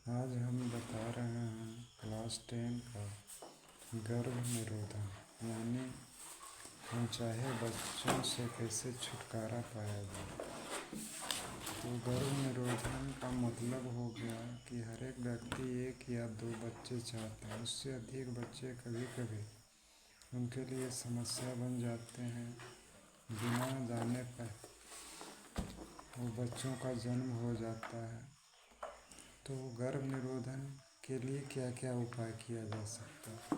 आज हम बता रहे हैं क्लास 10 का गर्भ निरोधन यानी अनचाहे बच्चों से कैसे छुटकारा पाया जाए। तो गर्भ निरोधन का मतलब हो गया कि हर एक व्यक्ति एक या दो बच्चे चाहते हैं, उससे अधिक बच्चे कभी कभी उनके लिए समस्या बन जाते हैं। बिना जाने पर वो बच्चों का जन्म हो जाता है। तो गर्भ निरोधन के लिए क्या क्या उपाय किया जा सकता है।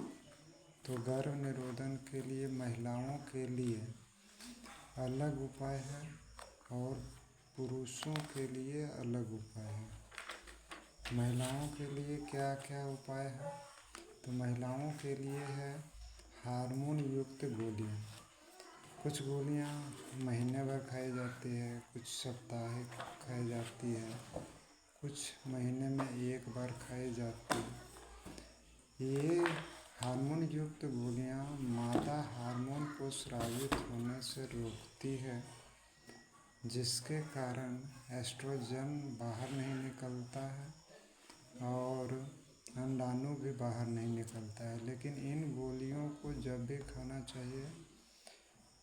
तो गर्भ निरोधन के लिए महिलाओं के लिए अलग उपाय है और पुरुषों के लिए अलग उपाय है। महिलाओं के लिए क्या क्या उपाय है, तो महिलाओं के लिए है हार्मोन युक्त गोलियाँ। कुछ गोलियाँ महीने भर खाई जाती है, कुछ साप्ताहिक खाई जाती है, कुछ महीने में एक बार खाई जाती है। ये हार्मोन युक्त गोलियाँ मादा हार्मोन को स्रावित होने से रोकती है, जिसके कारण एस्ट्रोजन बाहर नहीं निकलता है और अंडाणु भी बाहर नहीं निकलता है। लेकिन इन गोलियों को जब भी खाना चाहिए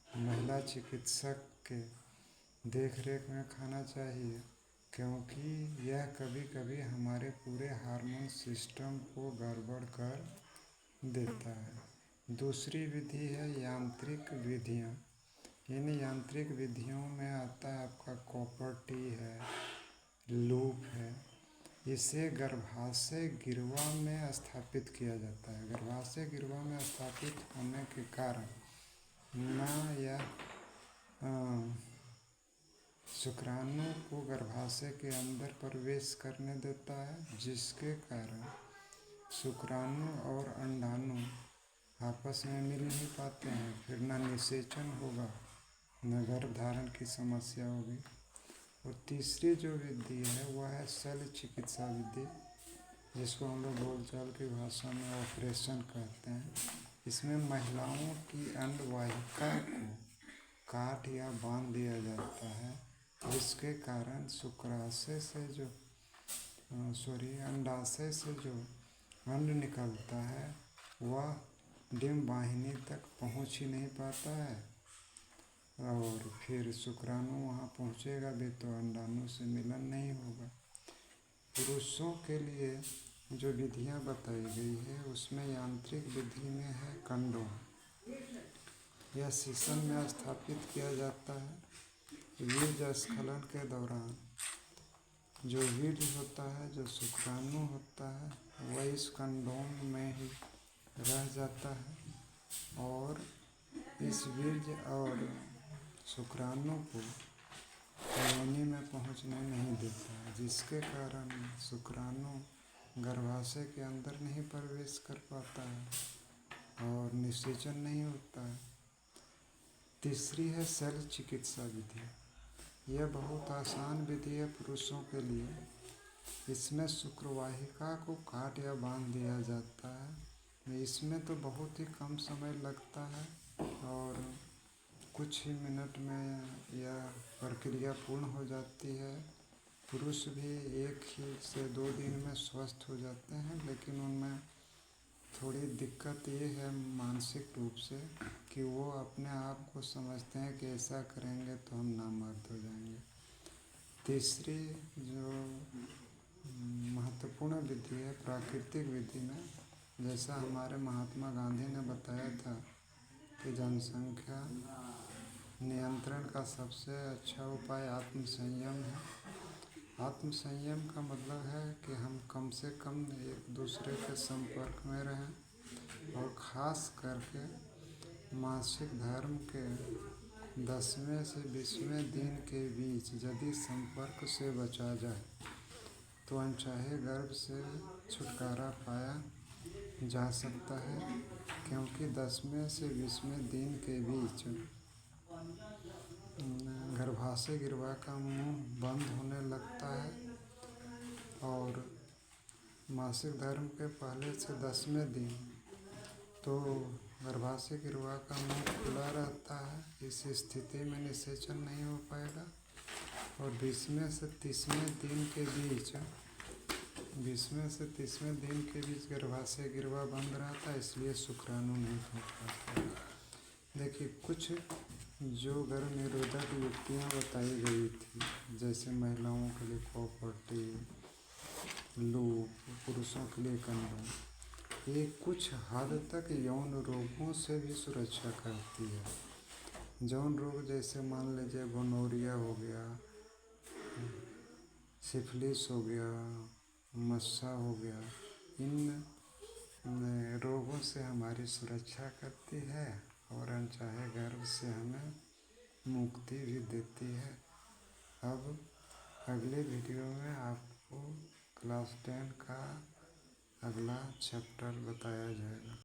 महिला चिकित्सक के देखरेख में खाना चाहिए, क्योंकि यह कभी कभी हमारे पूरे हार्मोन सिस्टम को गड़बड़ कर देता है। दूसरी विधि है यांत्रिक विधियाँ। इन यांत्रिक विधियों में आता है आपका कॉपर टी है, लूप है। इसे गर्भाशय गिरवा में स्थापित किया जाता है। गर्भाशय गिरवा में स्थापित होने के कारण माँ या शुक्राणु को गर्भाशय के अंदर प्रवेश करने देता है, जिसके कारण शुक्राणु और अंडाणु आपस में मिल नहीं पाते हैं। फिर न निषेचन होगा न गर्भधारण की समस्या होगी। और तीसरी जो विधि है वह है शल्य चिकित्सा विधि, जिसको हम लोग बोलचाल की भाषा में ऑपरेशन कहते हैं। इसमें महिलाओं की अंडवाहिका को काट या बांध दिया जाता है, जिसके कारण शुक्राशय से जो अंडाशय से जो अंड निकलता है वह डिंब वाहिनी तक पहुंच ही नहीं पाता है, और फिर शुक्राणु वहां पहुंचेगा भी तो अंडाणु से मिलन नहीं होगा। पुरुषों के लिए जो विधियां बताई गई है उसमें यांत्रिक विधि में है कंडोम। यह शीशन में स्थापित किया जाता है। वीर्य स्खलन के दौरान जो वीर्य होता है, जो शुक्राणु होता है, वह इस कंडोम में ही रह जाता है और इस वीर्य और शुक्राणु को योनि में पहुंचने नहीं देता है, जिसके कारण शुक्राणु गर्भाशय के अंदर नहीं प्रवेश कर पाता है और निषेचन नहीं होता है। तीसरी है शल्य चिकित्सा विधि। यह बहुत आसान विधि है पुरुषों के लिए। इसमें शुक्रवाहिका को काट या बांध दिया जाता है। इसमें तो बहुत ही कम समय लगता है और कुछ ही मिनट में यह प्रक्रिया पूर्ण हो जाती है। पुरुष भी 1 से 2 दिन में स्वस्थ हो जाते हैं, लेकिन उनमें थोड़ी दिक्कत ये है मानसिक रूप से कि वो अपने आप को समझते हैं कि ऐसा करेंगे तो हम नामर्द हो जाएंगे। तीसरी जो महत्वपूर्ण विधि है प्राकृतिक विधि में, जैसा हमारे महात्मा गांधी ने बताया था कि जनसंख्या नियंत्रण का सबसे अच्छा उपाय आत्म संयम है। आत्म संयम का मतलब है कि हम कम से कम एक दूसरे के संपर्क में रहें और ख़ास करके मासिक धर्म के 10वें से 20वें दिन के बीच यदि संपर्क से बचा जाए तो अनचाहे गर्भ से छुटकारा पाया जा सकता है, क्योंकि 10वें से 20वें दिन के बीच गर्भाशय गिरवा का मुंह बंद होने लगता है और मासिक धर्म के पहले से 10वें दिन तो गर्भाशय गिरवा का मुंह खुला रहता है। इस स्थिति में निषेचन नहीं हो पाएगा और 20वें से 30वें दिन के बीच 20वें से 30वें दिन के बीच गर्भाशय गिरवा बंद रहता है, इसलिए शुक्राणु नहीं फूट पाता। देखिए, कुछ जो गर्भ निरोधक युक्तियाँ बताई गई थी, जैसे महिलाओं के लिए कॉपर्टी, लूप, पुरुषों के लिए कंडोम, ये कुछ हद तक यौन रोगों से भी सुरक्षा करती है। यौन रोग जैसे मान लीजिए गोनोरिया हो गया, सिफिलिस हो गया, मस्सा हो गया, इन रोगों से हमारी सुरक्षा करती है और अनचाहे गर्भ से हमें मुक्ति भी देती है। अब अगले वीडियो में आपको क्लास 10 का अगला चैप्टर बताया जाएगा।